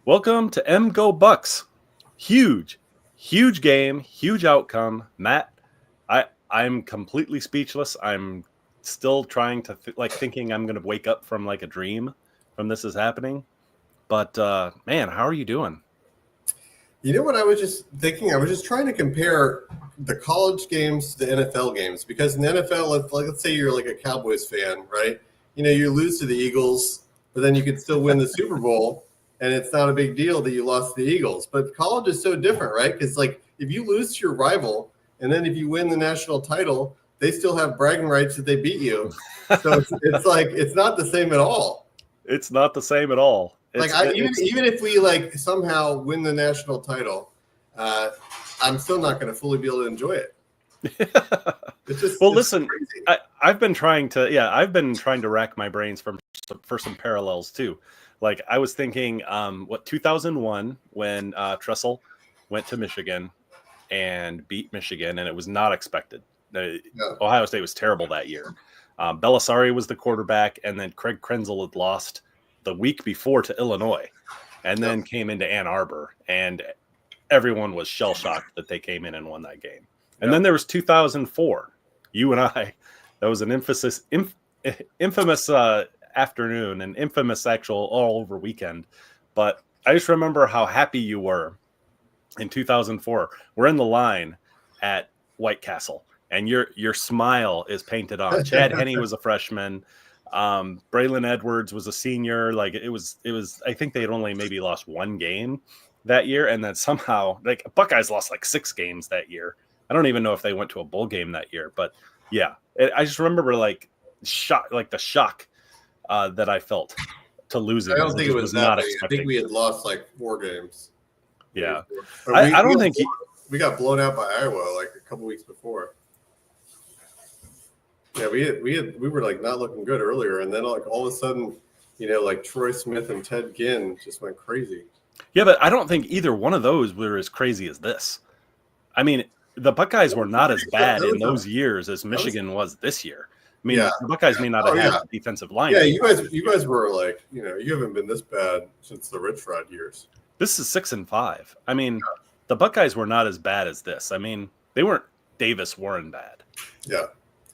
Welcome to M Go Bucks. Huge game, huge outcome. Matt, I'm completely speechless. I'm still trying to thinking I'm going to wake up from like a dream from this is happening. But man, how are you doing? You know what I was just thinking? I was just trying to compare the college games to the NFL games because in the NFL, let's say you're like a Cowboys fan, right? You know, you lose to the Eagles, but then you could still win the Super Bowl, and it's not a big deal that you lost to the Eagles. But college is so different, right? Because like if you lose to your rival, and then if you win the national title, they still have bragging rights that they beat you. So it's like it's not the same at all. It's not the same at all. Even if we like somehow win the national title, I'm still not going to fully be able to enjoy it. It's just listen. I've been trying to rack my brains for some parallels too. Like I was thinking, 2001 when Tressel went to Michigan and beat Michigan, and it was not expected. Ohio State was terrible that year. Belisari was the quarterback, and then Craig Krenzel had lost the week before to Illinois, and then came into Ann Arbor, and everyone was shell-shocked that they came in and won that game. And then there was 2004. You and I, that was an infamous afternoon, an infamous actual all-over weekend. But I just remember how happy you were in 2004. We're in the line at White Castle, and your smile is painted on. Chad Henne was a freshman. Braylon Edwards was a senior. Like it was I think they had only maybe lost one game that year, and then somehow like Buckeyes lost like 6 games that year. I don't even know if they went to a bowl game that year, but yeah, I just remember the shock that I felt to losing. I don't think it was not expecting. I think we had lost like 4 games. Yeah, I don't think we got blown out by Iowa like a couple weeks before. Yeah, we were like not looking good earlier, and then like all of a sudden, you know, like Troy Smith and Ted Ginn just went crazy. Yeah, but I don't think either one of those were as crazy as this. I mean, the Buckeyes were not as bad in those years as Michigan was this year. I mean, the Buckeyes may not have had a defensive line. Yeah, you guys were like, you know, you haven't been this bad since the Rich Rod years. This is 6-5. I mean, the Buckeyes were not as bad as this. I mean, they weren't Davis Warren bad. Yeah.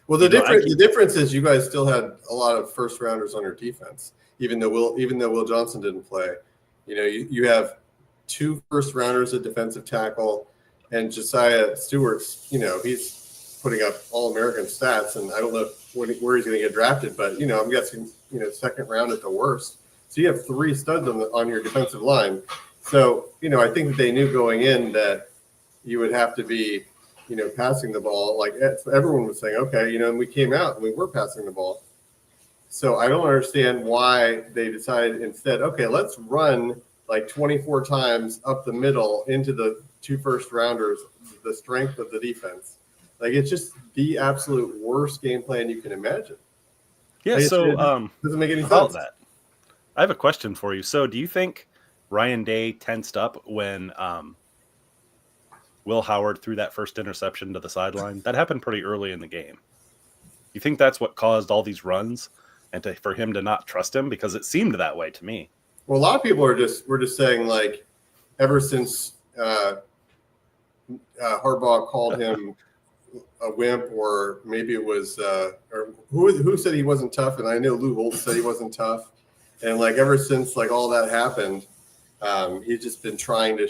Well, the difference is you guys still had a lot of first rounders on your defense, even though Will Johnson didn't play. You know, you have 2 first rounders at defensive tackle, and Josiah Stewart's, you know, he's putting up All-American stats, and I don't know where he's going to get drafted, but you know, I'm guessing, you know, 2nd round at the worst. So you have 3 studs on your defensive line. So you know, I think that they knew going in that you would have to be, you know, passing the ball. Like everyone was saying, okay, you know, and we came out and we were passing the ball. So I don't understand why they decided instead, okay, let's run like 24 times up the middle into the 2 first rounders, the strength of the defense. Like it's just the absolute worst game plan you can imagine. Yeah, like, so it doesn't make any about sense. That. I have a question for you. So do you think Ryan Day tensed up when Will Howard threw that first interception to the sideline? That happened pretty early in the game. You think that's what caused all these runs and for him to not trust him? Because it seemed that way to me. Well, a lot of people were just saying like ever since Harbaugh called him a wimp, or maybe it was or who said he wasn't tough, and I know Lou Holtz said he wasn't tough, and like ever since like all that happened, he's just been trying to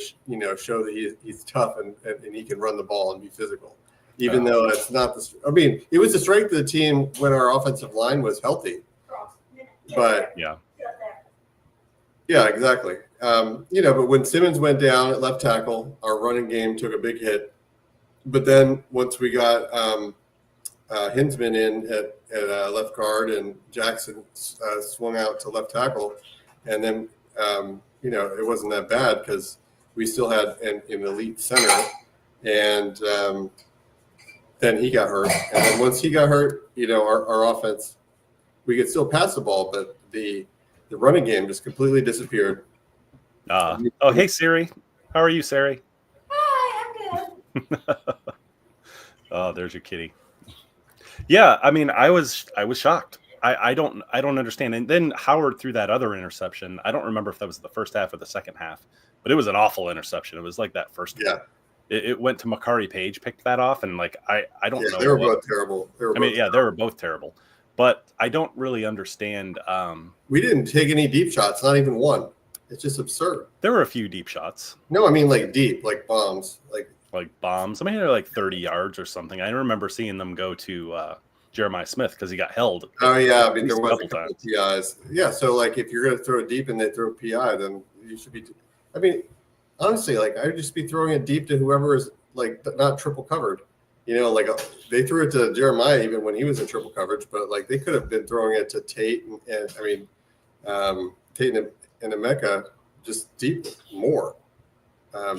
show that he's tough and he can run the ball and be physical, even though it's not the. I mean, it was the strength of the team when our offensive line was healthy, but yeah, exactly. You know, but when Simmons went down at left tackle, our running game took a big hit. But then once we got Hinsman in at left guard and Jackson swung out to left tackle, and then you know, it wasn't that bad because we still had an elite center, and then he got hurt. And then once he got hurt, you know, our offense, we could still pass the ball, but the running game just completely disappeared. Oh, hey, Siri. How are you, Siri? Hi, I'm good. Oh, there's your kitty. Yeah, I mean, I was shocked. I don't understand. And then Howard threw that other interception. I don't remember if that was the first half or the second half, but it was an awful interception. It was like that first one. It went to Makari Page, picked that off, and like I don't know. They were both terrible. They were both terrible. But I don't really understand. We didn't take any deep shots, not even one. It's just absurd. There were a few deep shots. No, I mean like deep, like bombs, like bombs. I mean, they're like 30 yards or something. I remember seeing them go to Jeremiah Smith because he got held. Oh yeah, I mean there was a couple of PIs. Yeah, so like if you're going to throw it deep and they throw a PI, then you should be. I mean, honestly, like I would just be throwing it deep to whoever is like not triple covered. You know, like they threw it to Jeremiah even when he was in triple coverage, but like they could have been throwing it to Tate and I mean Tate and Emeka just deep more,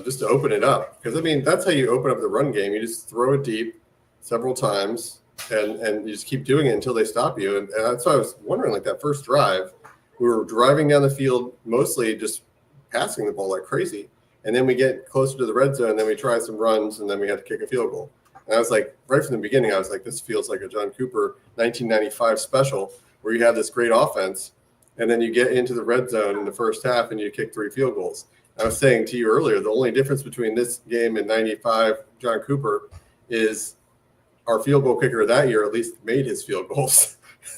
just to open it up. Because I mean that's how you open up the run game. You just throw it deep several times. And you just keep doing it until they stop you. And that's why I was wondering, like that first drive, we were driving down the field, mostly just passing the ball like crazy. And then we get closer to the red zone, and then we try some runs, and then we had to kick a field goal. And I was like, right from the beginning, I was like, this feels like a John Cooper 1995 special where you have this great offense, and then you get into the red zone in the first half, and you kick 3 field goals. I was saying to you earlier, the only difference between this game and 95 John Cooper is our field goal kicker that year at least made his field goals.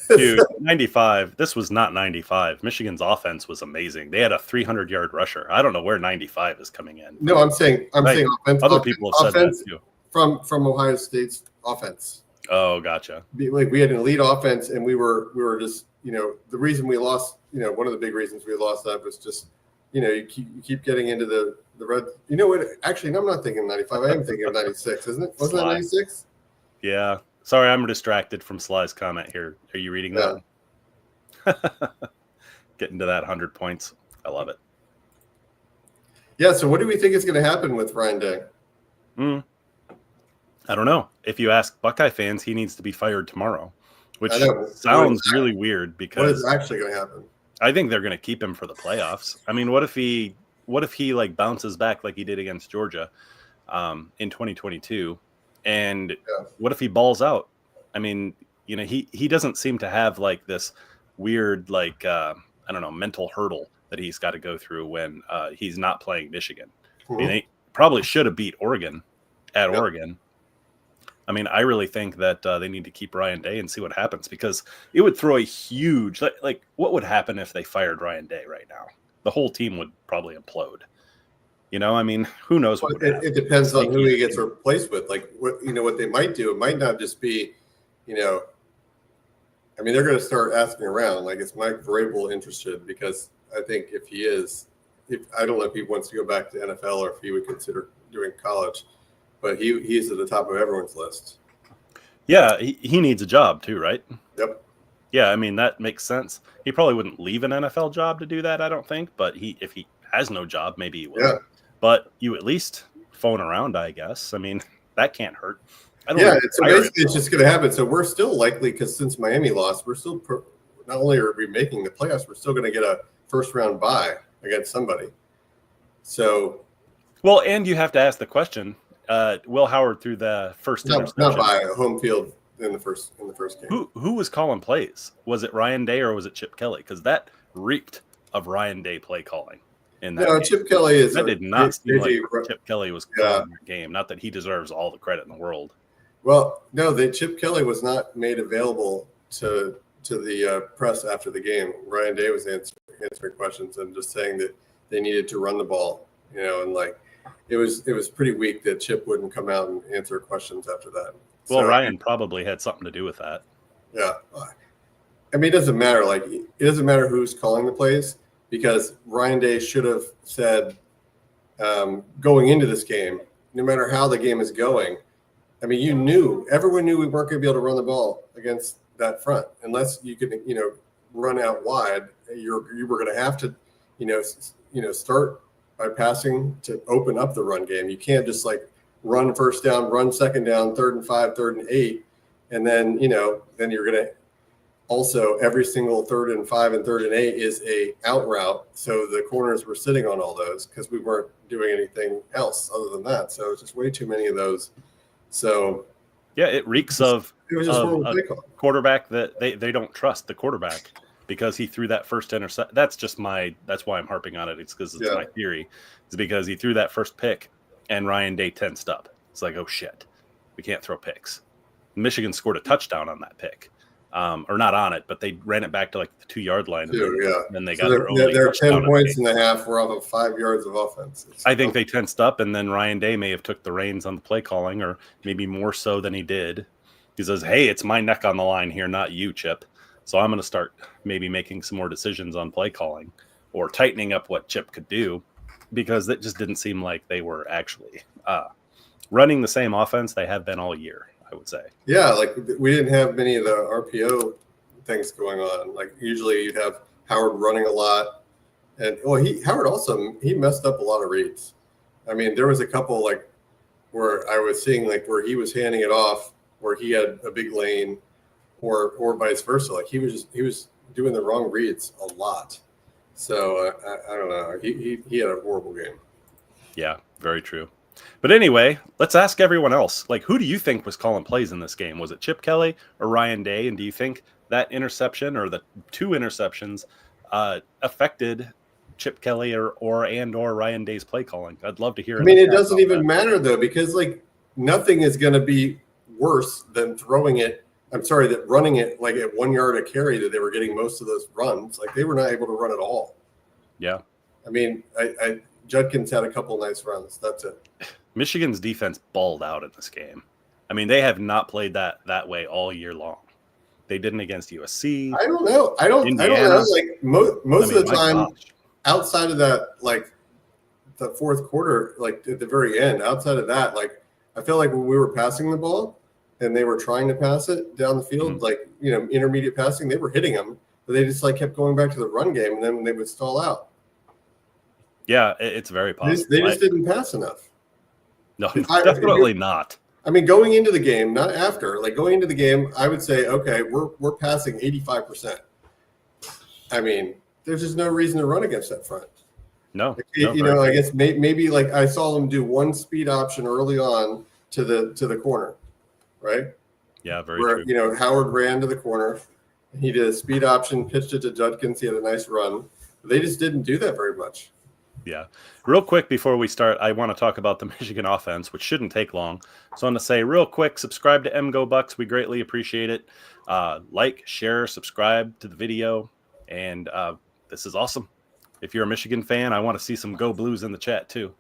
Dude, 95. This was not 95. Michigan's offense was amazing. They had a 300-yard rusher. I don't know where 95 is coming in. No, I'm saying offense. Other people have said that too. From Ohio State's offense. Oh, gotcha. Like we had an elite offense, and we were just, you know, the reason we lost, you know, one of the big reasons we lost that was just, you know, you keep getting into the red. You know what? Actually, no, I'm not thinking 95. I am thinking of 96, isn't it? Wasn't that 96? Yeah. Sorry, I'm distracted from Sly's comment here. Are you reading that? Getting to that 100 points. I love it. Yeah, so what do we think is going to happen with Ryan Day? I don't know. If you ask Buckeye fans, he needs to be fired tomorrow, which sounds really weird because what is actually going to happen? I think they're going to keep him for the playoffs. I mean, what if he like bounces back like he did against Georgia in 2022? And what if he balls out? I mean, you know, he doesn't seem to have like this weird, like, I don't know, mental hurdle that he's got to go through when he's not playing Michigan. I mean, they probably should have beat Oregon at Oregon. I mean, I really think that they need to keep Ryan Day and see what happens because it would throw a huge, like what would happen if they fired Ryan Day right now? The whole team would probably implode. You know, I mean, who knows what would happen. It depends on who he gets replaced with. Like, what they might do, it might not just be, you know, I mean, they're going to start asking around. Like, is Mike Vrabel interested? Because I think if he is, I don't know if he wants to go back to NFL or if he would consider doing college, but he's at the top of everyone's list. Yeah, he needs a job too, right? Yep. Yeah, I mean, that makes sense. He probably wouldn't leave an NFL job to do that, I don't think. But if he has no job, maybe he will. Yeah. But you at least phone around, I guess. I mean, that can't hurt. So basically it's just going to happen. So we're still likely, because since Miami lost, we're still not only are we making the playoffs, we're still going to get a first-round bye against somebody. So, well, and you have to ask the question: Will Howard threw the first interception? Not by home field in the first game. Who was calling plays? Was it Ryan Day or was it Chip Kelly? Because that reeked of Ryan Day play calling. Chip Kelly is. That did not seem like Chip Kelly was calling the game. Not that he deserves all the credit in the world. Well, no, Chip Kelly was not made available to the press after the game. Ryan Day was answering questions and just saying that they needed to run the ball, you know, and like it was pretty weak that Chip wouldn't come out and answer questions after that. Well, so, Ryan probably had something to do with that. Yeah, I mean, it doesn't matter. Like, it doesn't matter who's calling the plays because Ryan Day should have said going into this game, no matter how the game is going. I mean, everyone knew we weren't going to be able to run the ball against that front unless you could, you know, run out wide. You were going to have to, you know, start by passing to open up the run game. You can't just like run first down, run second down, 3rd and 5, 3rd and 8, and then then you're going to also every single 3rd and 5 and 3rd and 8 is a out route. So the corners were sitting on all those because we weren't doing anything else other than that. So it's just way too many of those. So Yeah, it reeks of a quarterback that they don't trust the quarterback because he threw that first intercept. That's why I'm harping on it. It's because it's my theory. It's because he threw that first pick and Ryan Day tensed up. It's like, oh shit, we can't throw picks. Michigan scored a touchdown on that pick. Or not on it, but they ran it back to like the 2-yard line. Then they got their own. They're 10 points in the half. We're off of 5 yards of offense. I think they tensed up, and then Ryan Day may have took the reins on the play calling, or maybe more so than he did. He says, "Hey, it's my neck on the line here, not you, Chip. So I'm going to start maybe making some more decisions on play calling or tightening up what Chip could do," because it just didn't seem like they were actually running the same offense they have been all year. I would say. Yeah, like we didn't have many of the RPO things going on. Like usually you'd have Howard running a lot. And Howard also messed up a lot of reads. I mean, there was a couple like where I was seeing like where he was handing it off, where he had a big lane or vice versa. Like he was doing the wrong reads a lot. So I don't know. He had a horrible game. Yeah, very true. But anyway, let's ask everyone else. Like, who do you think was calling plays in this game? Was it Chip Kelly or Ryan Day? And do you think that interception or the 2 interceptions affected Chip Kelly or Ryan Day's play calling? I'd love to hear. I mean, it doesn't even matter though, because like nothing is going to be worse than running it like at 1 yard a carry that they were getting most of those runs. Like they were not able to run at all. Yeah. I mean, Judkins had a couple nice runs. That's it. Michigan's defense balled out in this game. I mean, they have not played that way all year long. They didn't against USC. I don't know. I don't know. Like most of the time, outside of that, like the fourth quarter, like at the very end, outside of that, like I feel like when we were passing the ball and they were trying to pass it down the field, like intermediate passing, they were hitting them, but they just like kept going back to the run game, and then they would stall out. Yeah, it's very possible. They just didn't pass enough. No, definitely not. I mean, going into the game, not after. Like going into the game, I would say, okay, we're passing 85%. I mean, there's just no reason to run against that front. No, I guess maybe like I saw them do one speed option early on to the corner, right? Yeah, very true. Where Howard ran to the corner, he did a speed option, pitched it to Judkins. He had a nice run. They just didn't do that very much. Yeah. Real quick before we start, I want to talk about the Michigan offense, which shouldn't take long. So I'm going to say real quick, subscribe to MGO Bucks. We greatly appreciate it. Like, share, subscribe to the video. And this is awesome. If you're a Michigan fan, I want to see some Go Blues in the chat too.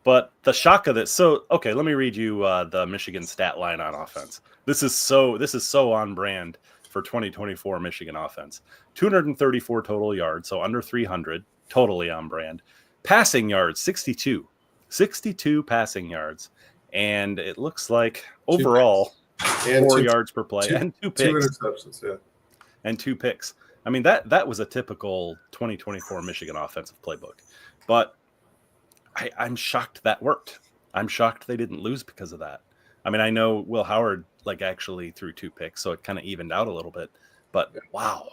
But the shock of this. So, okay, let me read you the Michigan stat line on offense. This is so on brand for 2024 Michigan offense. 234 total yards, so under 300, totally on brand. Passing yards, 62 passing yards. And it looks like overall 4 yards per play and 2 picks. 2 interceptions, yeah. And 2 picks. I mean, that was a typical 2024 Michigan offensive playbook. But I'm shocked that worked. I'm shocked they didn't lose because of that. I mean, I know Will Howard actually threw 2 picks, so it kind of evened out a little bit. But wow,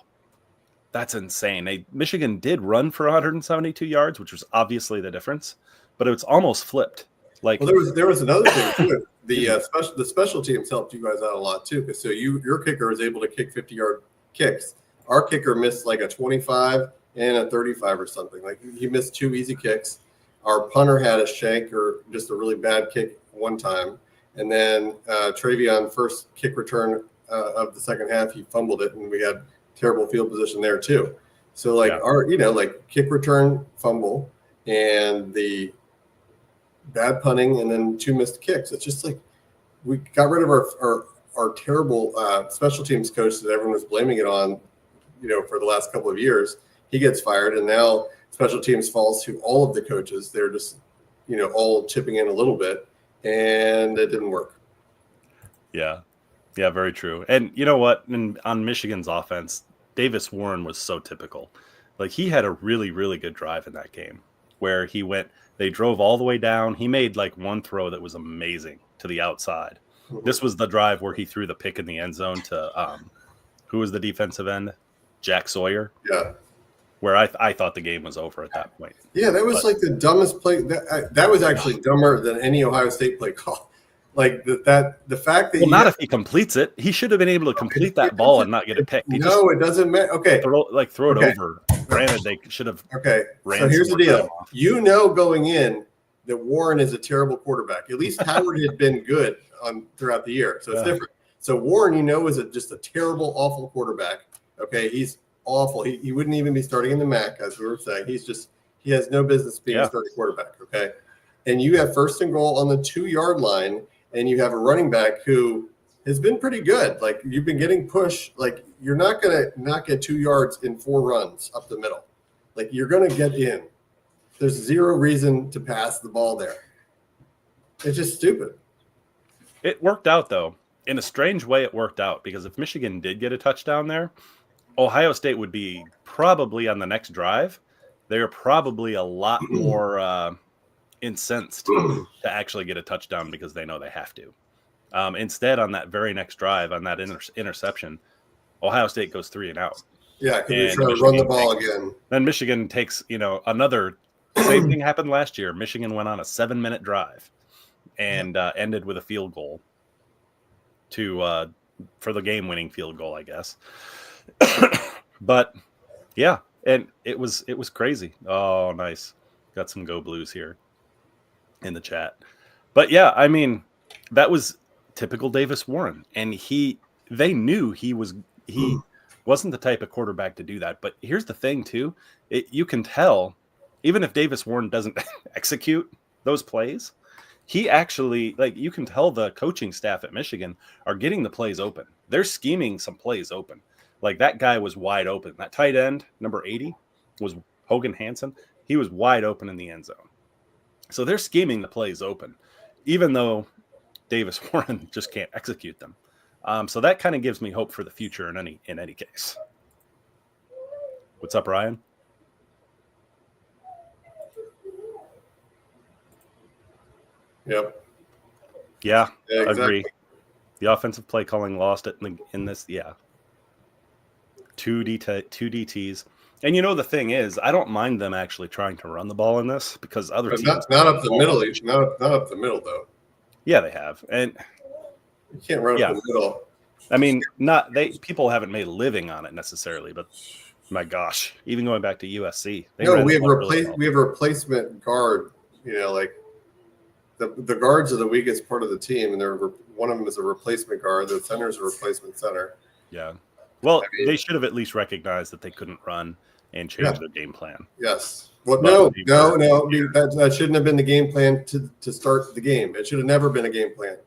that's insane. Michigan did run for 172 yards, which was obviously the difference, but it's almost flipped. Like, well, there was another thing too. The special teams helped you guys out a lot too, because your kicker was able to kick 50-yard kicks. Our kicker missed like a 25 and a 35 or something. Like he missed 2 easy kicks. Our punter had a shank or just a really bad kick one time. And then Travion, first kick return of the second half, he fumbled it, and we had terrible field position there too. So our kick return fumble and the bad punting and then 2 missed kicks. It's just like we got rid of our terrible special teams coach that everyone was blaming it on, for the last couple of years. He gets fired, and now special teams falls to all of the coaches. They're just, all chipping in a little bit. And it didn't work. Yeah, very true. And you know what? On Michigan's offense, Davis Warren was so typical. Like he had a really, really good drive in that game where they drove all the way down. He made like one throw that was amazing to the outside. Mm-hmm. This was the drive where he threw the pick in the end zone to who was the defensive end? Jack Sawyer. Yeah. Where I thought the game was over at that point. Yeah, that was like the dumbest play. That was actually dumber than any Ohio State play call. Like the fact that not if he completes it. He should have been able to complete that ball and not get a pick. It doesn't matter. Okay, throw it over. Granted, they should have. Okay, so here's the deal. Going in that Warren is a terrible quarterback. At least Howard had been good throughout the year, so it's different. So Warren, is just a terrible, awful quarterback. Okay, he's awful. He wouldn't even be starting in the MAC, as we were saying. He has no business being a starting quarterback. Okay, and you have 1st and goal on the 2-yard line. And you have a running back who has been pretty good. Like, you've been getting pushed. Like, you're not going to not get 2 yards in 4 runs up the middle. Like, you're going to get in. There's zero reason to pass the ball there. It's just stupid. It worked out, though. In a strange way, it worked out. Because if Michigan did get a touchdown there, Ohio State would be probably on the next drive. They're probably a lot more incensed to actually get a touchdown because they know they have to. Instead, on that very next drive, on that interception, Ohio State goes 3 and out. Yeah, because they're trying to run the ball again. Then Michigan takes, another same thing happened last year. Michigan went on a 7-minute drive and ended with a field goal for the game-winning field goal, I guess. But yeah, and it was crazy. Oh, nice. Got some Go Blues here in the chat. But yeah, I mean, that was typical Davis Warren, and they knew he wasn't the type of quarterback to do that. But here's the thing too, you can tell, even if Davis Warren doesn't execute those plays, he actually, you can tell the coaching staff at Michigan are getting the plays open. They're scheming some plays open. Like, that guy was wide open. That tight end, number 80, was Hogan Hansen. He was wide open in the end zone. So they're scheming the plays open, even though Davis Warren just can't execute them. So that kind of gives me hope for the future in any case. What's up, Ryan? Yep. Yeah, exactly. Agree. The offensive play calling lost it in this. Yeah. 2 DTs. And the thing is, I don't mind them actually trying to run the ball in this because other teams not up the middle. Not up the middle though. Yeah, they have, and you can't run up the middle. I mean, people haven't made a living on it necessarily, but my gosh, even going back to USC, we have a replacement guard. The guards are the weakest part of the team, and one of them is a replacement guard. The center is a replacement center. Yeah. Well, they should have at least recognized that they couldn't run and change their game plan. Yes. Well, no. That shouldn't have been the game plan to start the game. It should have never been a game plan.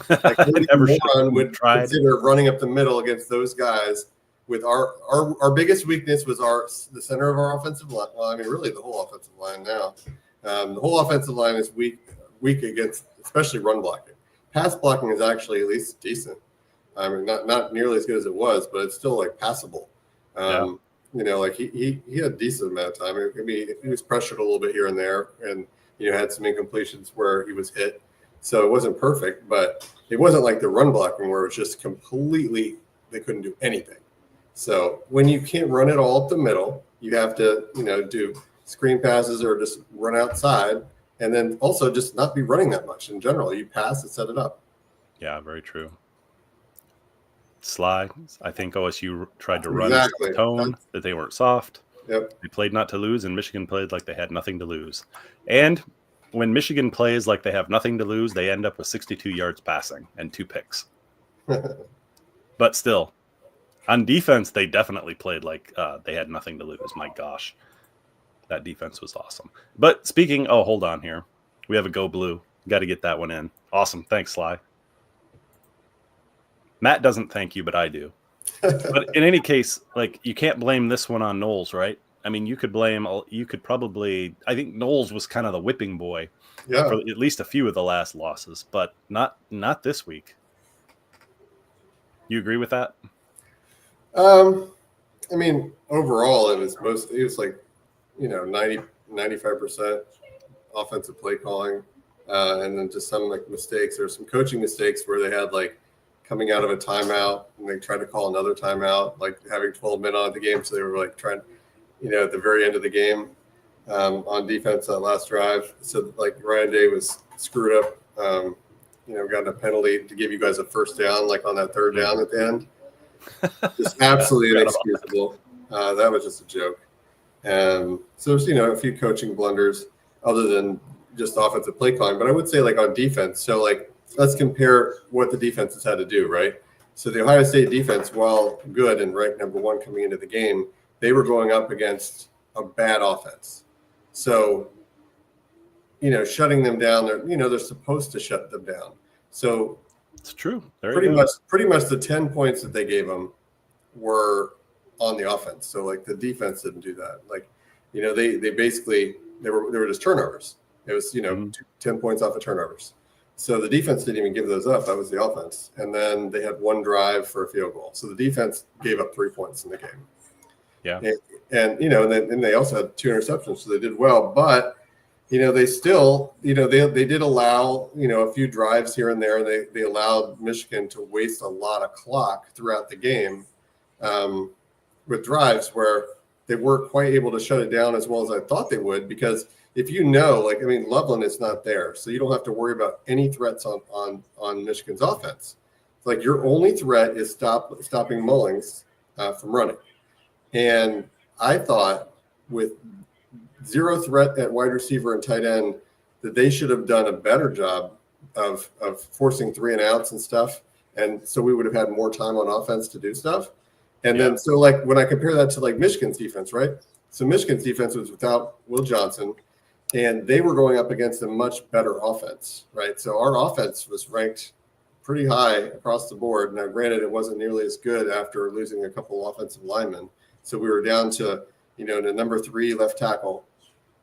Would consider running up the middle against those guys. With our biggest weakness was the center of our offensive line. Well, I mean, really the whole offensive line now. The whole offensive line is weak against, especially run blocking. Pass blocking is actually at least decent. I mean, not nearly as good as it was, but it's still passable. He had a decent amount of time. I mean, he was pressured a little bit here and there, and had some incompletions where he was hit. So it wasn't perfect, but it wasn't like the run blocking where it was just completely they couldn't do anything. So when you can't run it all up the middle, you have to do screen passes or just run outside, and then also just not be running that much in general. You pass and set it up. Yeah, very true. Sly, I think OSU tried to run exactly. a tone that they weren't soft. Yep. They played not to lose, and Michigan played like they had nothing to lose. And when Michigan plays like they have nothing to lose, they end up with 62 yards passing and 2 picks. But still, on defense, they definitely played like they had nothing to lose. My gosh, that defense was awesome. But hold on here. We have a Go Blue. Got to get that one in. Awesome. Thanks, Sly. Matt doesn't thank you, but I do. But in any case, you can't blame this one on Knowles, right? I mean, I think Knowles was kind of the whipping boy for at least a few of the last losses, but not this week. You agree with that? I mean, overall, it was 95% offensive play calling, and then just some mistakes. There's some coaching mistakes where they had coming out of a timeout and they tried to call another timeout, having 12 men on the game. So they were trying, at the very end of the game on defense that last drive. So Ryan Day was screwed up gotten a penalty to give you guys a first down, like on that third down at the end. Just absolutely inexcusable. That was just a joke. And so there's, a few coaching blunders other than just offensive play calling. But I would say like on defense. So like, let's compare what the defenses had to do, right? So the Ohio State defense, while good and ranked number 1 coming into the game, they were going up against a bad offense. So, shutting them down, they're supposed to shut them down. So it's true. Pretty much the 10 points that they gave them were on the offense. So like the defense didn't do that. Like, they basically they were just turnovers. It was 10 points off of turnovers. So the defense didn't even give those up. That was the offense. And then they had 1 drive for a field goal. So the defense gave up 3 points in the game. Yeah. And then they also had 2 interceptions, so they did well. But they still, they did allow, a few drives here and there. They allowed Michigan to waste a lot of clock throughout the game with drives where they weren't quite able to shut it down as well as I thought they would. Because if Loveland is not there, so you don't have to worry about any threats on Michigan's offense. It's like your only threat is stopping Mullings from running. And I thought with 0 threat at wide receiver and tight end that they should have done a better job of forcing 3 and outs and stuff. And so we would have had more time on offense to do stuff. And then, so like when I compare that to like Michigan's defense, right? So Michigan's defense was without Will Johnson, and they were going up against a much better offense, right? So our offense was ranked pretty high across the board. Now, granted, it wasn't nearly as good after losing a couple offensive linemen. So we were down to, the number 3 left tackle,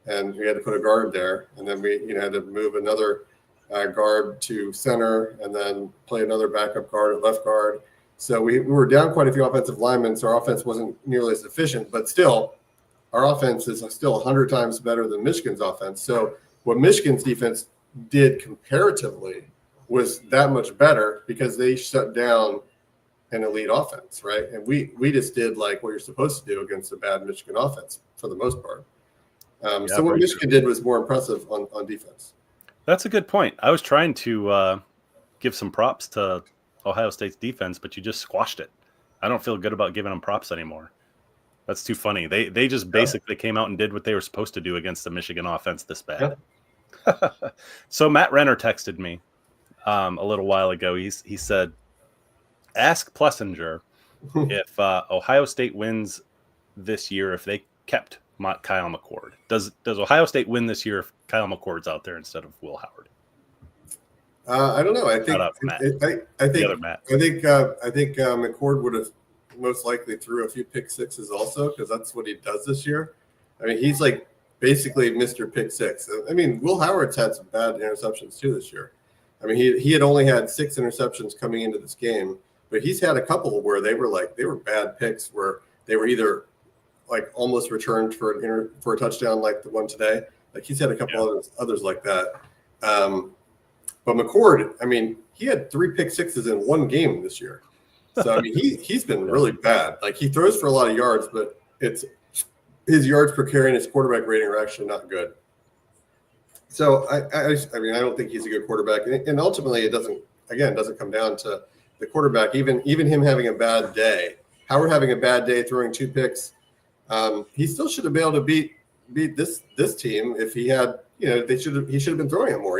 and we had to put a guard there. And then we, had to move another guard to center and then play another backup guard at left guard. So we were down quite a few offensive linemen, so our offense wasn't nearly as efficient. But still, our offense is still 100 times better than Michigan's offense. So what Michigan's defense did comparatively was that much better because they shut down an elite offense, right? And we just did like what you're supposed to do against a bad Michigan offense for the most part. So what Michigan did was more impressive on defense. That's a good point. I was trying to give some props to Ohio State's defense, but you just squashed it. I don't feel good about giving them props anymore. That's too funny. They just basically came out and did what they were supposed to do against the Michigan offense this bad. Yeah. So Matt Renner texted me a little while ago. He said, ask Plessinger if Ohio State wins this year if they kept Kyle McCord. Does Ohio State win this year if Kyle McCord's out there instead of Will Howard? I don't know. I think McCord would have most likely threw a few pick sixes also because that's what he does this year. I mean, he's like basically Mr. Pick Six. I mean, Will Howard's had some bad interceptions too this year. I mean, he had only had 6 interceptions coming into this game, but he's had a couple where they were bad picks where they were either like almost returned for a touchdown like the one today. Like he's had a couple others like that. But McCord, I mean, he had 3 pick sixes in one game this year. So I mean, he's been really bad. Like he throws for a lot of yards, but it's his yards per carry and his quarterback rating are actually not good. So I mean, I don't think he's a good quarterback. And ultimately, it doesn't come down to the quarterback. Even him having a bad day, Howard having a bad day, throwing 2 picks, he still should have been able to beat this team if he had. He should have been throwing it more.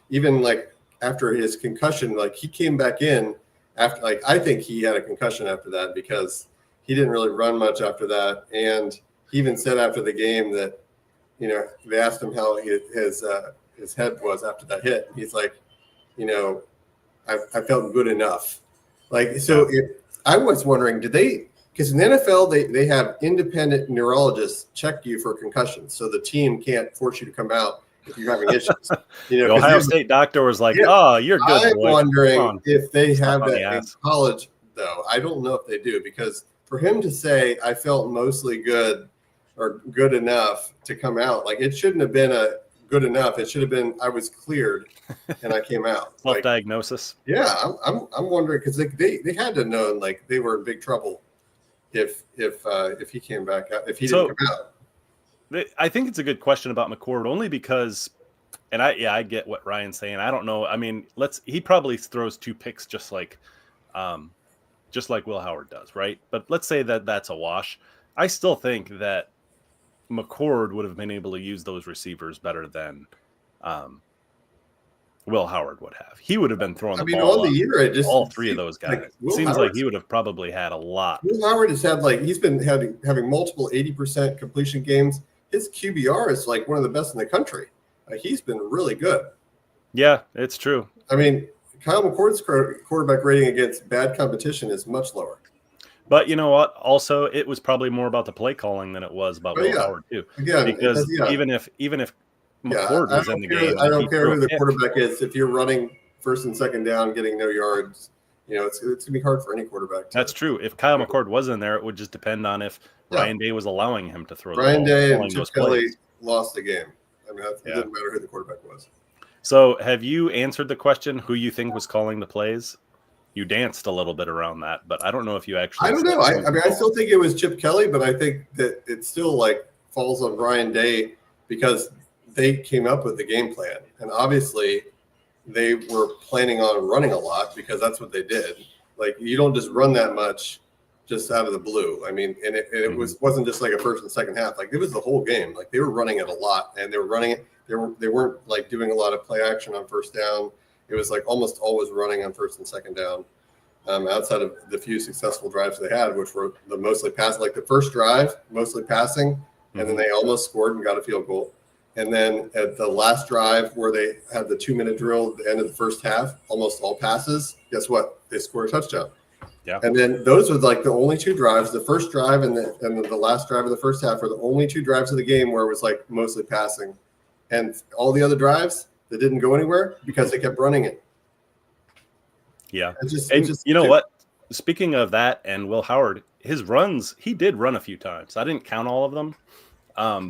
Even like after his concussion, like he came back in after. Like I think he had a concussion after that because he didn't really run much after that, and he even said after the game that. They asked him how his head was after that hit. He's like, I felt good enough. Like, so I was wondering, because in the NFL, they have independent neurologists check you for concussions. So the team can't force you to come out if you're having issues. The Ohio State doctor was like, oh, you're good. I'm wondering if they have that in college, though. I don't know if they do, because for him to say, I felt mostly good, or good enough to come out. Like it shouldn't have been a good enough. It should have been, I was cleared and I came out. Self-diagnosis. Yeah. I'm wondering, cause they had to know like they were in big trouble if he came back out, if he didn't come out. I think it's a good question about McCord only because And I get what Ryan's saying. I don't know. I mean, he probably throws 2 picks just like Will Howard does, right? But let's say that that's a wash. I still think that McCord would have been able to use those receivers better than Will Howard would have. He would have been throwing the ball on the year. All 3 of those guys. It seems like he would have probably had a lot. Will Howard has had he's been having multiple 80% completion games. His QBR is like one of the best in the country. He's been really good. Yeah, it's true. I mean, Kyle McCord's quarterback rating against bad competition is much lower. But you know what? Also, it was probably more about the play calling than it was about Will Howard too. Again, because even if McCord was in the game, I don't care who the quarterback is. If you're running first and second down, getting no yards, it's gonna be hard for any quarterback. That's true. If Kyle McCord was in there, it would just depend on if Ryan Day was allowing him to throw. Ryan Day and Chip Kelly lost the game. I mean, it doesn't matter who the quarterback was. So, have you answered the question who you think was calling the plays? You danced a little bit around that, but I don't know if you actually. I don't know. I mean, I still think it was Chip Kelly, but I think that it still falls on Ryan Day because they came up with the game plan, and obviously they were planning on running a lot because that's what they did. You don't just run that much just out of the blue. I mean, and it wasn't just a first and second half. It was the whole game. They were running it a lot, and they were running it. They weren't doing a lot of play action on first down. It was almost always running on first and second down. Outside of the few successful drives they had, which were the mostly pass, the first drive, mostly passing, and then they almost scored and got a field goal. And then at the last drive where they had the 2-minute drill at the end of the first half, almost all passes. Guess what? They scored a touchdown. Yeah. And then those were the only 2 drives. The first drive and the last drive of the first half were the only 2 drives of the game where it was mostly passing. And all the other drives that didn't go anywhere because they kept running it. Yeah. You know what? Speaking of that and Will Howard, his runs, he did run a few times. I didn't count all of them,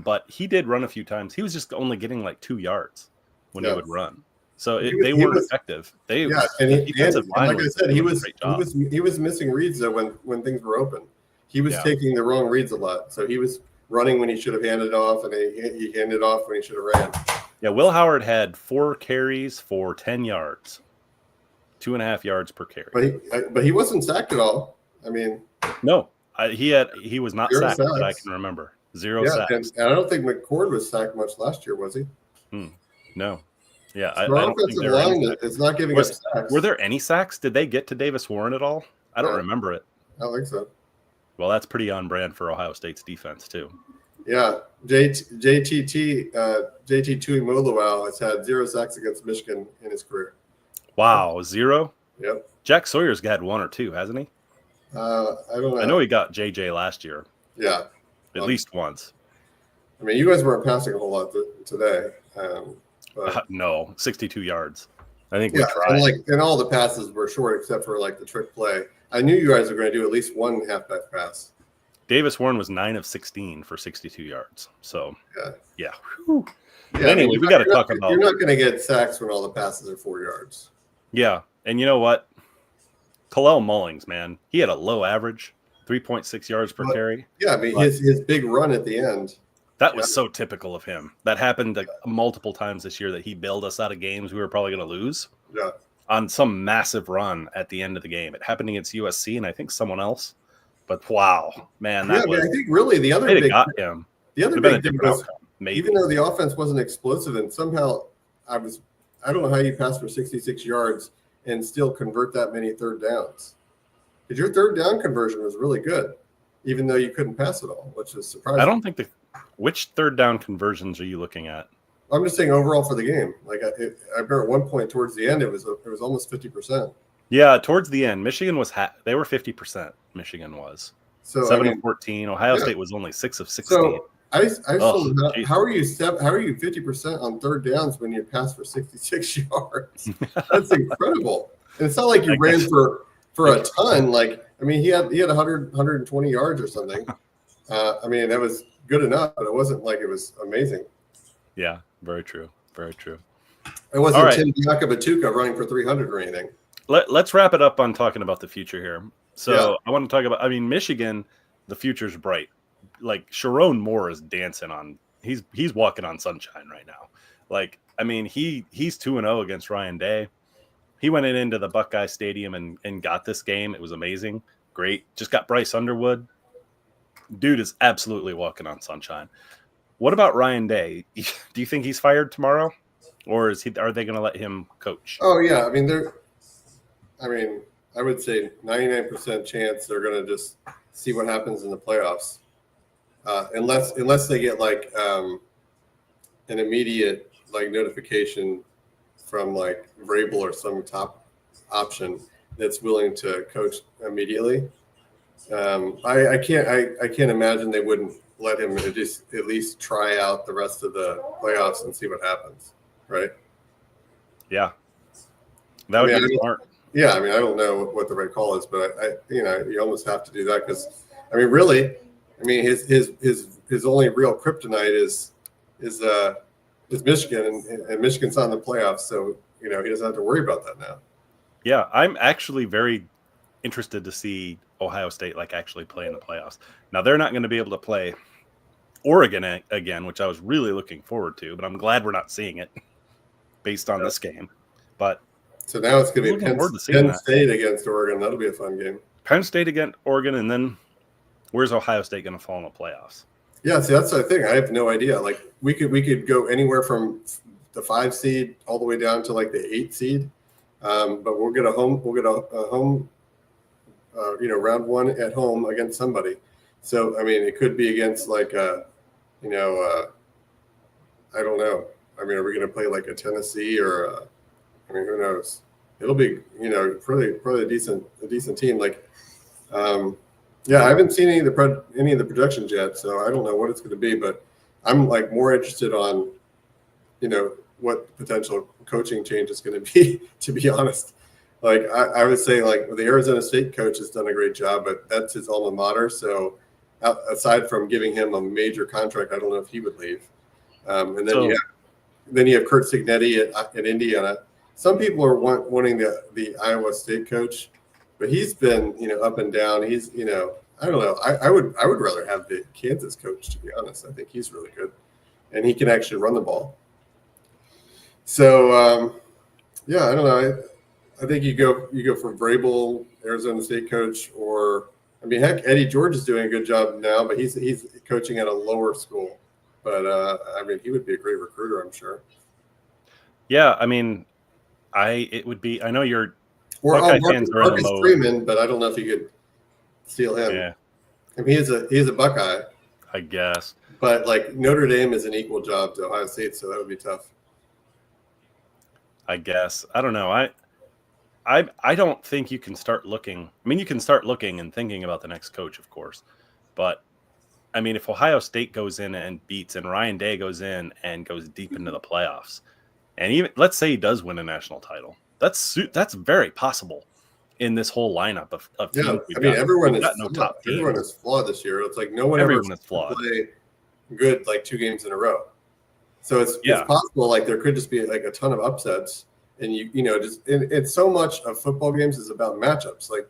but he did run a few times. He was just only getting 2 yards when he would run. So they weren't effective. And like I said, he was missing reads though when things were open. He was taking the wrong reads a lot. So he was running when he should have handed off, and he handed off when he should have ran. Yeah, Will Howard had 4 carries for 10 yards, 2.5 yards per carry. But he wasn't sacked at all. I mean, no, he was not sacked that I can remember. 0 sacks. And I don't think McCord was sacked much last year, was he? No. Yeah, I don't think there line is not giving up sacks. Were there any sacks? Did they get to Davis Warren at all? I don't remember it. I don't think so. Well, that's pretty on brand for Ohio State's defense too. Yeah, JT Tuimoloau has had 0 sacks against Michigan in his career. Wow, 0? Yep. Jack Sawyer's had 1 or 2, hasn't he? I don't know. I know he got JJ last year. Yeah. At least once. I mean, you guys weren't passing a whole lot today. No, 62 yards. I think we tried. And all the passes were short except for the trick play. I knew you guys were going to do at least 1 halfback pass. Davis Warren was 9 of 16 for 62 yards. So, yeah. Anyway, we got to talk about. You're not going to get sacks when all the passes are 4 yards. Yeah. And you know what? Kalel Mullings, man, he had a low average, 3.6 yards per carry. Yeah, I mean, his big run at the end. That was so typical of him. That happened multiple times this year that he bailed us out of games we were probably going to lose. Yeah. On some massive run at the end of the game. It happened against USC and I think someone else. But wow, man, I think really the other big got him. The other big thing was even though the offense wasn't explosive and somehow I don't know how you pass for 66 yards and still convert that many third downs. Because your third down conversion was really good, even though you couldn't pass it all, which is surprising. I don't think which third down conversions are you looking at? I'm just saying overall for the game. I remember at one point towards the end, it was almost 50%. Yeah, towards the end, Michigan was they were 50%. Michigan was 7 of 14. Ohio State was only 6 of 16. So how are you 50% on third downs when you pass for 66 yards? That's incredible. And it's not like you ran for a ton. He had 120 yards or something. That was good enough, but it wasn't like it was amazing. Yeah, very true. Very true. It wasn't Tim Yakabatuka running for 300 or anything. Let's wrap it up on talking about the future here. So I want to talk about, Michigan, the future's bright. Sharon Moore is dancing on he's walking on sunshine right now. Like, I mean, he's 2-0 against Ryan Day. He went into the Buckeye Stadium and got this game. It was amazing. Great. Just got Bryce Underwood. Dude is absolutely walking on sunshine. What about Ryan Day? Do you think he's fired tomorrow? Or are they going to let him coach? Oh, yeah. I mean, I would say 99% chance they're going to just see what happens in the playoffs. Unless they get like an immediate like notification from like Vrabel or some top option that's willing to coach immediately. I can't imagine they wouldn't let him at least try out the rest of the playoffs and see what happens, right? Yeah, that would be smart. Yeah, I mean, I don't know what the right call is, but you almost have to do that because, I mean, really, I mean, his only real kryptonite is Michigan, and Michigan's not in the playoffs, so he doesn't have to worry about that now. Yeah, I'm actually very interested to see Ohio State actually play in the playoffs. Now they're not going to be able to play Oregon again, which I was really looking forward to, but I'm glad we're not seeing it based on this game. But so now it's going to be Penn State against Oregon. That'll be a fun game. Penn State against Oregon, and then where's Ohio State going to fall in the playoffs? Yeah, see, that's the thing. I have no idea. Like we could go anywhere from the 5 seed all the way down to like the 8 seed. But we'll get a home round 1 at home against somebody. So I mean, it could be against like I don't know. I mean, are we going to play like a Tennessee or I mean, who knows? It'll be probably a decent team. Like, yeah, I haven't seen any of the projections yet, so I don't know what it's going to be. But I'm like more interested on, what potential coaching change is going to be. To be honest, like I would say, like the Arizona State coach has done a great job, but that's his alma mater. So aside from giving him a major contract, I don't know if he would leave. And then you have Kurt Signetti at Indiana. Some people are wanting the Iowa State coach, but he's been up and down. He's I don't know. I would rather have the Kansas coach, to be honest. I think he's really good, and he can actually run the ball. So yeah, I don't know. I think you go for Vrabel, Arizona State coach, or I mean, heck, Eddie George is doing a good job now, but he's coaching at a lower school. But I mean, he would be a great recruiter, I'm sure. Yeah, I mean, it would be. I know you're. Or Marcus Freeman, but I don't know if you could steal him. Yeah, I mean, he's a Buckeye, I guess. But like Notre Dame is an equal job to Ohio State, so that would be tough. I guess. I don't know. I don't think you can start looking. I mean, you can start looking and thinking about the next coach, of course. But, I mean, if Ohio State goes in and beats and Ryan Day goes in and goes deep into the playoffs, and even let's say he does win a national title, that's very possible in this whole lineup of teams. Yeah, I mean, everyone is flawed this year. It's like no one ever play good like 2 games in a row. So it's possible like there could just be like a ton of upsets, and it's so much of football games is about matchups. Like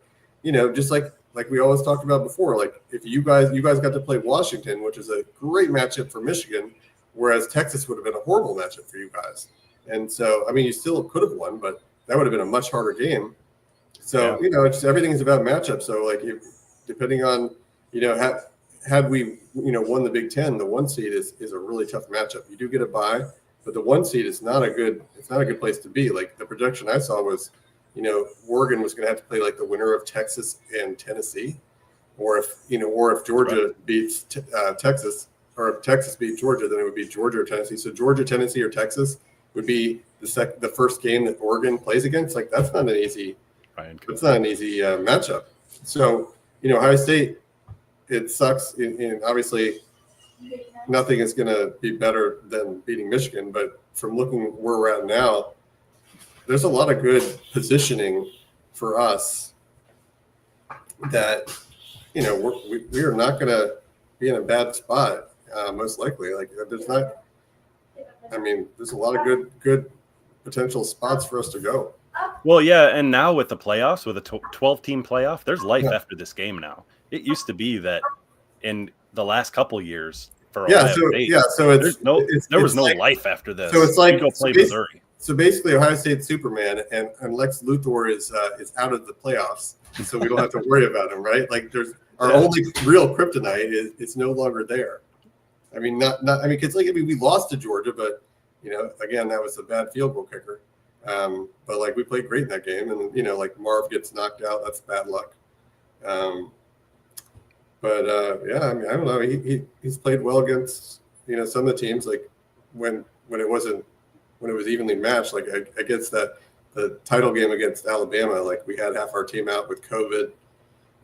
just like we always talked about before. Like if you guys got to play Washington, which is a great matchup for Michigan, whereas Texas would have been a horrible matchup for you guys. And so I mean, you still could have won, but that would have been a much harder game. So it's everything is about matchups. So like depending on had we won the Big Ten, the 1 seed is a really tough matchup. You do get a bye, but the 1 seed is not a good place to be. Like the projection I saw was, Oregon was going to have to play like the winner of Texas and Tennessee, or if Georgia beats Texas, or if Texas beat Georgia, then it would be Georgia or Tennessee. So Georgia, Tennessee, or Texas would be the first game that Oregon plays against. Like that's not an easy matchup. So Ohio State. It sucks, and obviously nothing is going to be better than beating Michigan. But from looking where we're at now, there's a lot of good positioning for us that we are not going to be in a bad spot, most likely. Like there's not. I mean, there's a lot of good potential spots for us to go. Well, yeah, and now with the playoffs, with a 12-team playoff, there's life after this game now. It used to be that in the last couple years, for Ohio State. So there was no life after this. So it's like go play Missouri. So basically, Ohio State's Superman, and Lex Luthor is out of the playoffs, so we don't have to worry about him, right? Like there's our only real kryptonite is it's no longer there. I mean, because we lost to Georgia, but again, that was a bad field goal kicker. But like we played great in that game, and like Marv gets knocked out, that's bad luck. But I mean, I don't know. He's played well against some of the teams, like when it was evenly matched, like against the title game against Alabama, like we had half our team out with COVID,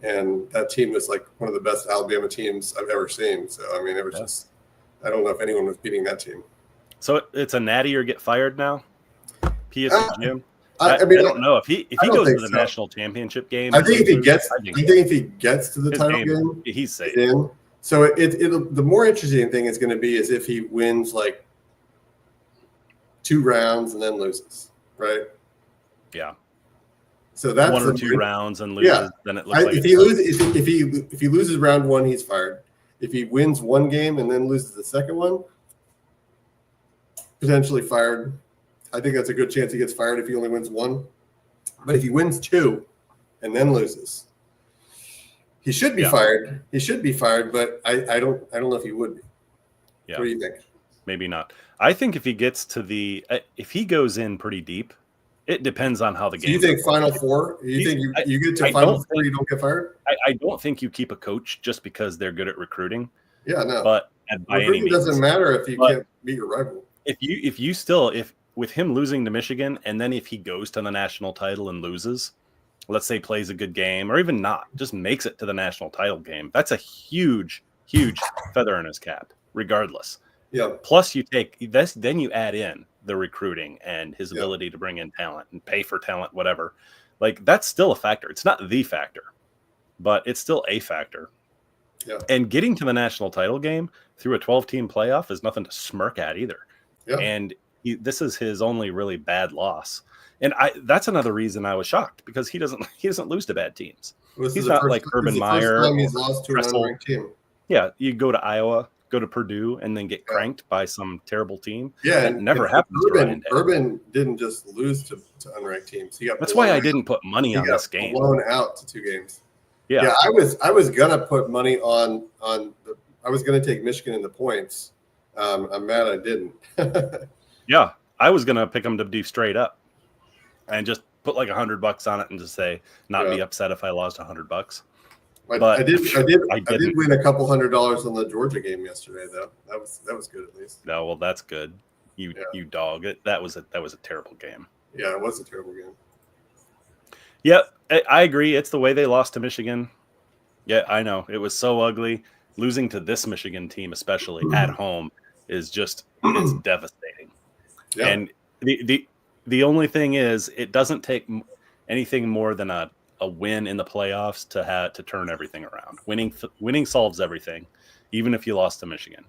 and that team was like one of the best Alabama teams I've ever seen. So I mean, it was just, I don't know if anyone was beating that team. So it's a natty or get fired now. PSG Jim. I don't know if he goes to the national championship game. I think if he gets to the title game, he's safe. So the more interesting thing is going to be is if he wins like 2 rounds and then loses, right? Yeah. So that's 1 or 2 rounds and loses. Then it looks like if he loses round 1, he's fired. If he wins 1 game and then loses the second one, potentially fired. I think that's a good chance he gets fired if he only wins 1. But if he wins 2 and then loses, he should be fired. He should be fired, but I don't know if he would be. Yeah. What do you think? Maybe not. I think if he gets to if he goes in pretty deep, it depends on how the game. Do you think Final Four? You think you get to Final Four, you don't get fired? I don't think you keep a coach just because they're good at recruiting. Yeah, no. But recruiting doesn't matter if you can't beat your rival. If with him losing to Michigan, and then if he goes to the national title and loses, let's say plays a good game, or even not, just makes it to the national title game, that's a huge, huge feather in his cap, regardless. Yeah. Plus, you take this, then you add in the recruiting and his ability to bring in talent and pay for talent, whatever. Like that's still a factor. It's not the factor, but it's still a factor. Yeah. And getting to the national title game through a 12-team playoff is nothing to smirk at either. Yeah. And this is his only really bad loss. And that's another reason I was shocked, because he doesn't lose to bad teams. He's not like Urban Meyer. He's lost to an unranked team. Yeah, you go to Iowa, go to Purdue, and then get cranked by some terrible team. Yeah, it never happened. Urban didn't just lose to unranked teams. That's why I didn't put money on this game. Blown out to 2 games. Yeah, I was gonna put money on I was gonna take Michigan in the points. I'm mad I didn't. Yeah, I was gonna pick them to do straight up, and just put like $100 on it and just say not be upset if I lost $100. But I did win a couple $100 on the Georgia game yesterday, though. That was good at least. No, well, that's good. You dog. That was a terrible game. Yeah, it was a terrible game. Yeah, I agree. It's the way they lost to Michigan. Yeah, I know. It was so ugly. Losing to this Michigan team, especially at home, is just it's devastating. Yeah. And the only thing is, it doesn't take anything more than a win in the playoffs to turn everything around. Winning solves everything, even if you lost to Michigan.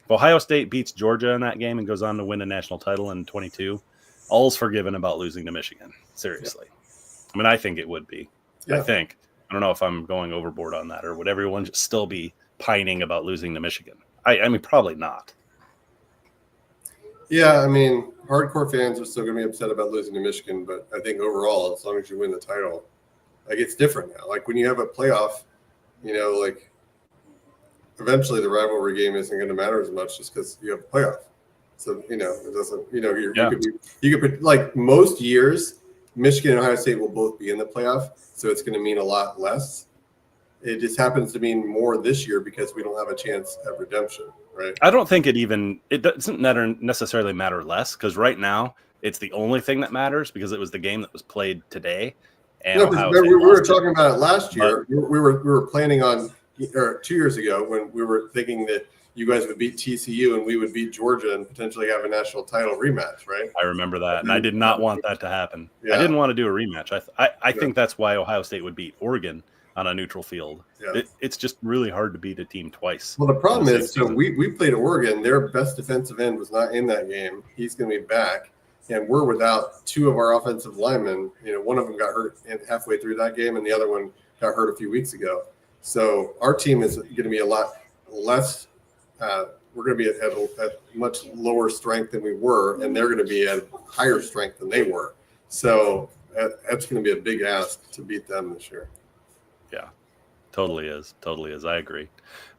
If Ohio State beats Georgia in that game and goes on to win a national title in 22, all's forgiven about losing to Michigan. Seriously. Yeah. I mean, I think it would be. Yeah. I don't know if I'm going overboard on that, or would everyone just still be pining about losing to Michigan? I mean, probably not. Yeah, I mean, hardcore fans are still going to be upset about losing to Michigan, but I think overall, as long as you win the title, like it's different now. Like when you have a playoff, like eventually the rivalry game isn't going to matter as much just because you have a playoff. So it doesn't. You could like most years, Michigan and Ohio State will both be in the playoff, so it's going to mean a lot less. It just happens to mean more this year because we don't have a chance at redemption, right? I don't think it doesn't necessarily matter less, because right now it's the only thing that matters because it was the game that was played today. And we were talking about it last year. We were planning on, or 2 years ago, when we were thinking that you guys would beat TCU and we would beat Georgia and potentially have a national title rematch, right? I remember that, and I did not want that to happen. Yeah. I didn't want to do a rematch. I think that's why Ohio State would beat Oregon on a neutral field. Yeah. It's just really hard to beat a team twice. Well, the problem is, so we played Oregon. Their best defensive end was not in that game. He's going to be back, and we're without 2 of our offensive linemen. One of them got hurt halfway through that game, and the other one got hurt a few weeks ago. So our team is going to be a lot less going to be at much lower strength than we were, and they're going to be at higher strength than they were. So that's going to be a big ask to beat them this year. Yeah, totally is. I agree.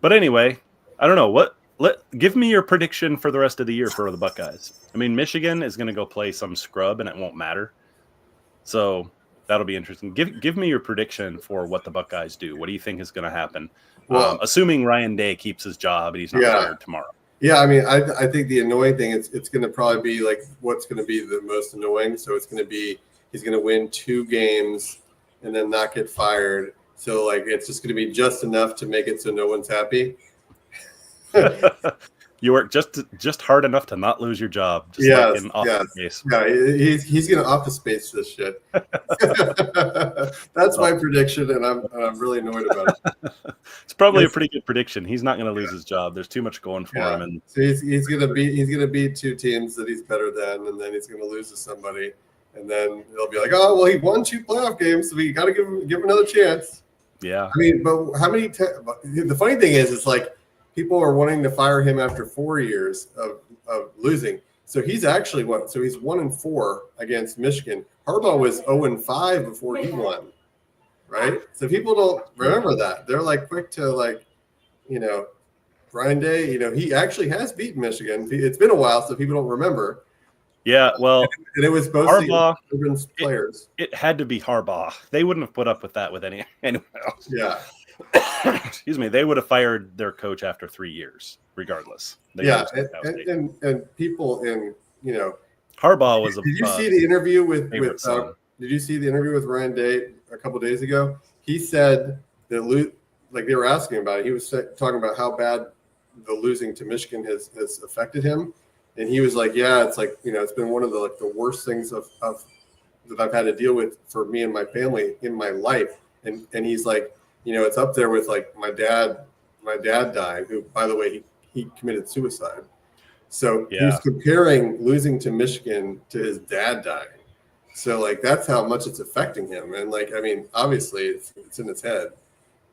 But anyway, I don't know give me your prediction for the rest of the year for the Buckeyes. I mean, Michigan is going to go play some scrub, and it won't matter. So that'll be interesting. Give me your prediction for what the Buckeyes do. What do you think is going to happen? Well, assuming Ryan Day keeps his job and he's not fired tomorrow. Yeah, I mean, I think the annoying thing is it's going to probably be like what's going to be the most annoying. So it's going to be he's going to win 2 games and then not get fired. So like it's just going to be just enough to make it so no one's happy. You work just hard enough to not lose your job. Just like in Office Space. Yeah, he's going to Office Space this shit. That's my prediction, and I'm really annoyed about it. It's probably a pretty good prediction. He's not going to lose his job. There's too much going for him, and so he's going to beat 2 teams that he's better than, and then he's going to lose to somebody, and then they'll be like, oh well, he won 2 playoff games, so we got to give him another chance. Yeah, I mean, but how many? The funny thing is, it's like. People are wanting to fire him after 4 years of losing. So he's actually what? So he's 1-4 against Michigan. Harbaugh was 0-5 before he won, right? So people don't remember that. They're like quick to like, Ryan Day. He actually has beaten Michigan. It's been a while, so people don't remember. Yeah, well, and it was mostly Harbaugh players. It had to be Harbaugh. They wouldn't have put up with that with anyone else. Yeah. Excuse me, they would have fired their coach after 3 years, regardless. And people in Harbaugh was. Did you see the interview with Did you see the interview with Ryan Day a couple days ago? He said that they were asking about it. He was talking about how bad the losing to Michigan has affected him, and he was like, "Yeah, it's like it's been one of the worst things of that I've had to deal with for me and my family in my life," and he's like. It's up there with like my dad died, who, by the way, he committed suicide. So he's comparing losing to Michigan to his dad dying. So like, that's how much it's affecting him. And like, I mean, obviously it's in his head.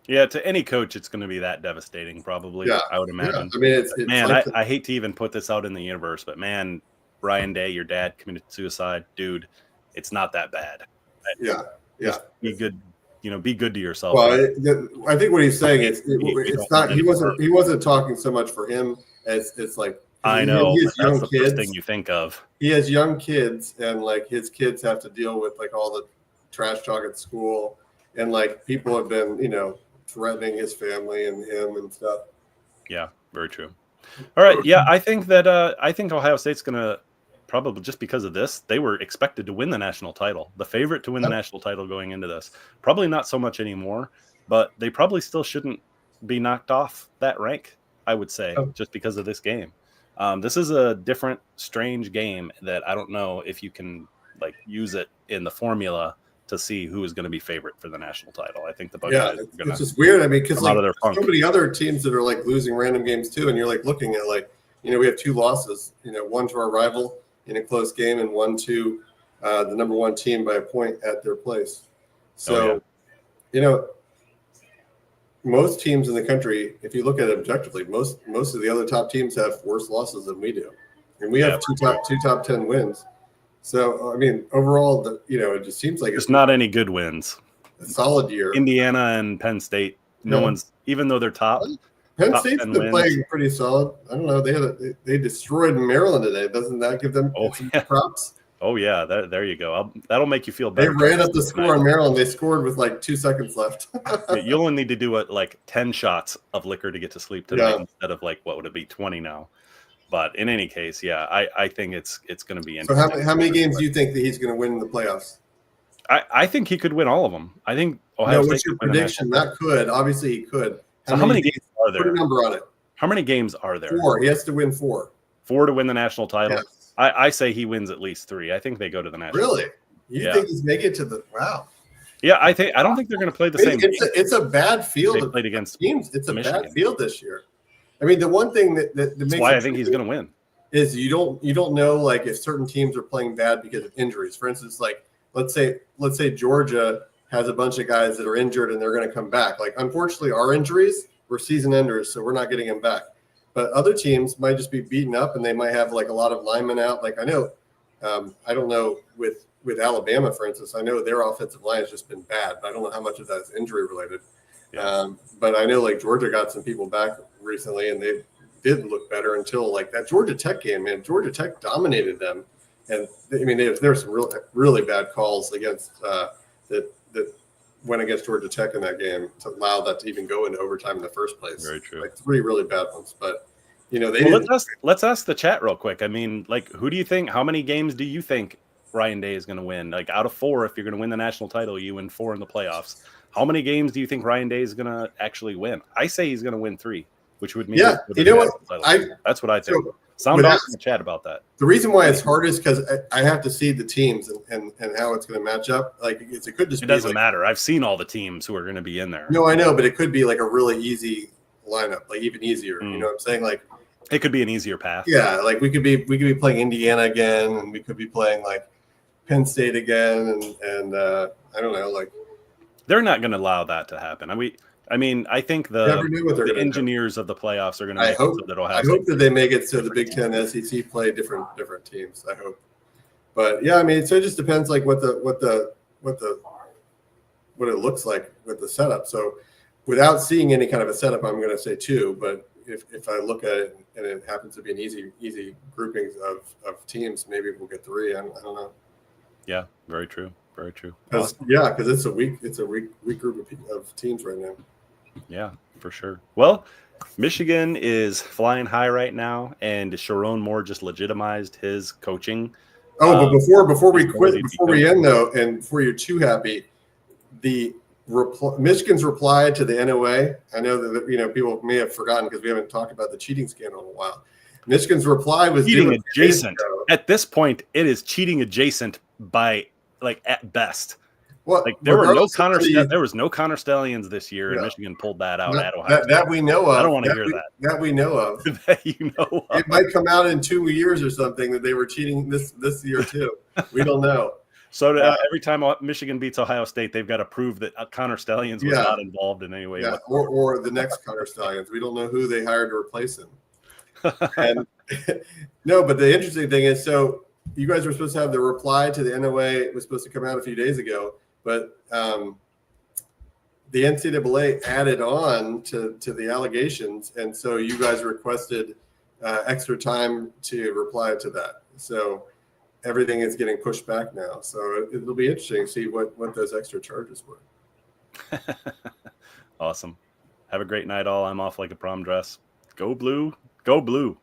Yeah. To any coach, it's going to be that devastating, probably. Yeah. I would imagine. Yeah. I mean, it's man, like I hate to even put this out in the universe, but man, Ryan Day, your dad committed suicide, dude. It's not that bad. Yeah. Just be good. Be good to yourself. Well, I think what he's saying is it's not. He wasn't talking so much for him as it's like. I know. That's the first thing you think of. He has young kids, and like his kids have to deal with like all the trash talk at school, and like people have been threatening his family and him and stuff. Yeah, very true. All right. Yeah, I think Ohio State's gonna. Probably just because of this, they were expected to win the national title, the favorite to win the national title going into this. Probably not so much anymore, but they probably still shouldn't be knocked off that rank, I would say, just because of this game. This is a different, strange game that I don't know if you can like use it in the formula to see who is going to be favorite for the national title. I think the Buckeyes are going to. It's just weird. I mean, because like, there's so many other teams that are like losing random games too, and you're like looking at like we have 2 losses. One to our rival in a close game, and 1 to the number 1 team by a point at their place. So, most teams in the country, if you look at it objectively, most of the other top teams have worse losses than we do, and we have two top 10 wins. So, I mean, overall, it just seems like it's not any good wins. A solid year. Indiana and Penn State, no one's, even though they're top. Penn State's been playing pretty solid. I don't know. They destroyed Maryland today. Doesn't that give them props? Oh yeah, there you go. That'll make you feel better. They ran up the score on Maryland. They scored with like 2 seconds left. You only need to do like 10 shots of liquor to get to sleep tonight instead of like what would it be 20 now. But in any case, I think it's going to be interesting. So how many games do you think that he's going to win in the playoffs? I think he could win all of them. I think Ohio State. What's your prediction? That could. Obviously, he could. How many games are there? Put a number on it. How many games are there? 4. He has to win 4. 4 to win the national title. Yes. I say he wins at least 3. I think they go to the national. Really? You think he's making it to the wow? Yeah, I don't think they're going to play the same. It's a bad field. They played against teams. It's a bad field this year. I mean, the one thing that makes why I think he's going to win is you don't know like if certain teams are playing bad because of injuries. For instance, like let's say Georgia has a bunch of guys that are injured and they're going to come back. Like unfortunately, our injuries were season enders, so we're not getting them back. but other teams might just be beaten up and they might have like a lot of linemen out. Like I know, I don't know with Alabama, for instance, I know their offensive line has just been bad, but I don't know how much of that is injury related. Yeah. But I know like Georgia got some people back recently and they did look better until like that Georgia Tech game, man. Georgia Tech dominated them. And I mean, there were some really bad calls against that went against Georgia Tech in that game to allow that to even go into overtime in the first place. Very true. Like 3 really bad ones, but let's ask the chat real quick. I mean, like, who do you think? How many games do you think Ryan Day is going to win? Like, out of 4, if you're going to win the national title, you win 4 in the playoffs. How many games do you think Ryan Day is going to actually win? I say he's going to win 3, which would mean you know what? That's what I think. Sound off in the chat about that. The reason why it's hard is because I have to see the teams and how it's going to match up. Like it could just it doesn't matter. I've seen all the teams who are going to be in there. No, I know, but it could be like a really easy lineup, like even easier. You know what I'm saying? Like it could be an easier path. Yeah, like we could be playing Indiana again, and we could be playing like Penn State again, and I don't know, like they're not going to allow that to happen. I mean, I think the engineers of the playoffs are going to make it so that Ohio State. I hope that they make it so the Big Ten, SEC play different teams. I hope, but yeah, I mean, so it just depends like what it looks like with the setup. So, without seeing any kind of a setup, I'm going to say 2. But if I look at it and it happens to be an easy groupings of teams, maybe we'll get 3. I don't know. Yeah, very true. Very true. Because it's a weak group of teams right now. Yeah, for sure. Well, Michigan is flying high right now, and Sharon Moore just legitimized his coaching. Oh, but before we end though, and before you're too happy, Michigan's reply to the NOA. I know that people may have forgotten because we haven't talked about the cheating scandal in a while. Michigan's reply was cheating adjacent. At this point, it is cheating adjacent by like at best. Well, like there was no Connor Stallions this year, and Michigan pulled that out at Ohio State. That we know of. I don't want to hear that. That we know of. That you know of. It might come out in 2 years or something that they were cheating this year too. We don't know. So every time Michigan beats Ohio State, they've got to prove that Connor Stallions was not involved in any way. Yeah, or the next Connor Stallions. We don't know who they hired to replace him. And no, but the interesting thing is, so you guys were supposed to have the reply to the NOA. It was supposed to come out a few days ago. But the NCAA added on to the allegations, and so you guys requested extra time to reply to that. So everything is getting pushed back now. So it'll be interesting to see what those extra charges were. Awesome. Have a great night, all. I'm off like a prom dress. Go blue. Go blue.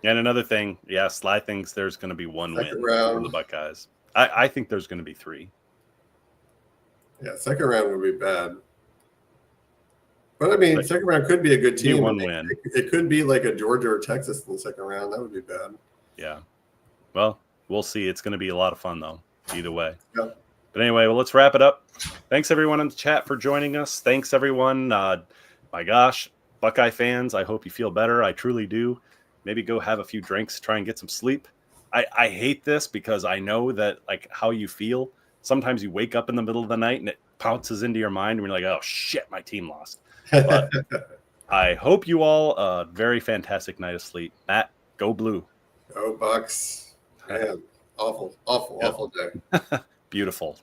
And another thing, Sly thinks there's going to be 1 win for the Buckeyes. I think there's going to be 3. Yeah, second round would be bad. But I mean, second round could be a good team. 1 win. It could be like a Georgia or Texas in the second round. That would be bad. Yeah. Well, we'll see. It's going to be a lot of fun, though, either way. Yeah. But anyway, let's wrap it up. Thanks, everyone in the chat for joining us. Thanks, everyone. My gosh, Buckeye fans, I hope you feel better. I truly do. Maybe go have a few drinks, try and get some sleep. I hate this because I know that, like, how you feel. Sometimes you wake up in the middle of the night and it pounces into your mind and you're like, oh, shit, my team lost. But I hope you all a very fantastic night of sleep. Matt, go blue. Go Bucks. Man, awful day. Beautiful.